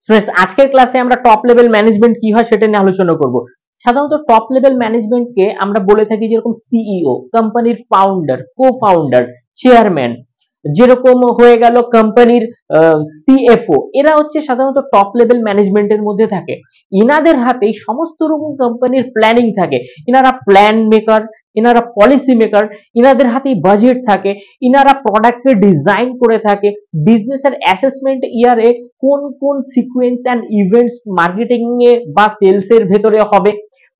Friends, আজকের ক্লাসে আমরা টপ লেভেল ম্যানেজমেন্ট কি হয় সেটা নিয়ে আলোচনা করব। সাধারণত টপ লেভেল ম্যানেজমেন্টকে আমরা বলে থাকি যেরকম সিইও, কোম্পানির ফাউন্ডার, কো ফাউন্ডার, চেয়ারম্যান, যেরকম হয়ে গেল কোম্পানির সিএফও, এরা হচ্ছে সাধারণত টপ লেভেল ম্যানেজমেন্টের মধ্যে থাকে। ইনাদের হাতেই সমস্ত রকম কোম্পানির প্ল্যানিং থাকে। ইনারা প্ল্যান মেকার, ইনারা পলিসি মেকার, ইনাদের হাতেই বাজেট থাকে, ইনারা প্রোডাক্টের ডিজাইন করে থাকে, বিজনেসের অ্যাসেসমেন্ট ইয়ারে কোন কোন সিকোয়েন্স এন্ড ইভেন্টস মার্কেটিং এ বা সেলস এর ভেতরে হবে,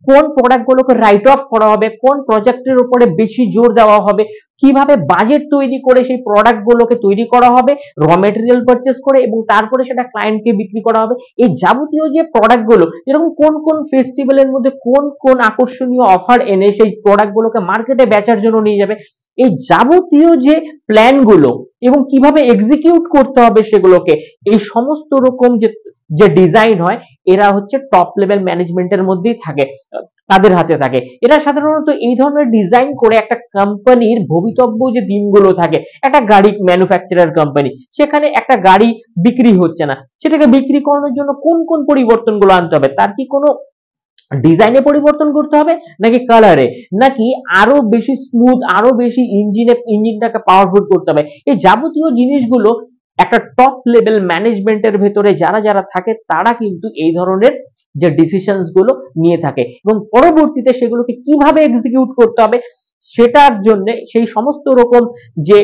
কোন প্রোডাক্টগুলোকে রাইট অফ করা হবে, কোন প্রজেক্টের উপরে বেশি জোর দেওয়া হবে, কিভাবে বাজেট তৈরি করে সেই প্রোডাক্টগুলোকে তৈরি করা হবে, র মেটেরিয়াল পারচেজ করে, এবং তারপরে সেটা ক্লায়েন্টকে বিক্রি করা হবে। এই যাবতীয় যে প্রোডাক্টগুলো, যেরকম কোন কোন ফেস্টিভ্যালের মধ্যে কোন কোন আকর্ষণীয় অফার এনে সেই প্রোডাক্টগুলোকে মার্কেটে বেচার জন্য নিয়ে যাবে, এই যাবতীয় যে প্ল্যানগুলো এবং কিভাবে এক্সিকিউট করতে হবে সেগুলোকে, এই সমস্ত রকম যে যে ডিজাইন হয়, এরা হচ্ছে টপ লেভেল ম্যানেজমেন্টের মধ্যেই থাকে, তাদের হাতে থাকে। এরা সাধারণত এই ধরনের ডিজাইন করে একটা কোম্পানির ভবিতব্য যে দিনগুলো থাকে, একটা গাড়ি ম্যানুফ্যাকচারার কোম্পানি, সেখানে একটা গাড়ি বিক্রি হচ্ছে না, সেটাকে বিক্রি করানোর জন্য কোন কোন পরিবর্তনগুলো আনতে হবে, তার কি কোনো ডিজাইনে পরিবর্তন করতে হবে, নাকি কালারে, নাকি আরো বেশি স্মুথ, আরো বেশি ইঞ্জিনটাকে পাওয়ারফুল করতে হবে, এই যাবতীয় জিনিসগুলো একটা টপ লেভেল ম্যানেজমেন্টের ভেতরে যারা যারা থাকে তারা কিন্তু এই ধরনের যে ডিসিশনস গুলো নিয়ে থাকে, এবং পরবর্তীতে সেগুলোকে কিভাবে এক্সিকিউট করতে হবে সেটার জন্য সেই সমস্ত রকম যে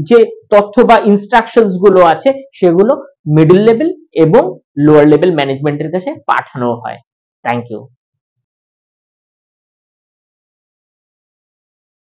যে তথ্য বা ইনস্ট্রাকশনস গুলো আছে সেগুলো মিডল লেভেল এবং লোয়ার লেভেল ম্যানেজমেন্টের কাছে পাঠানো হয়। Thank you.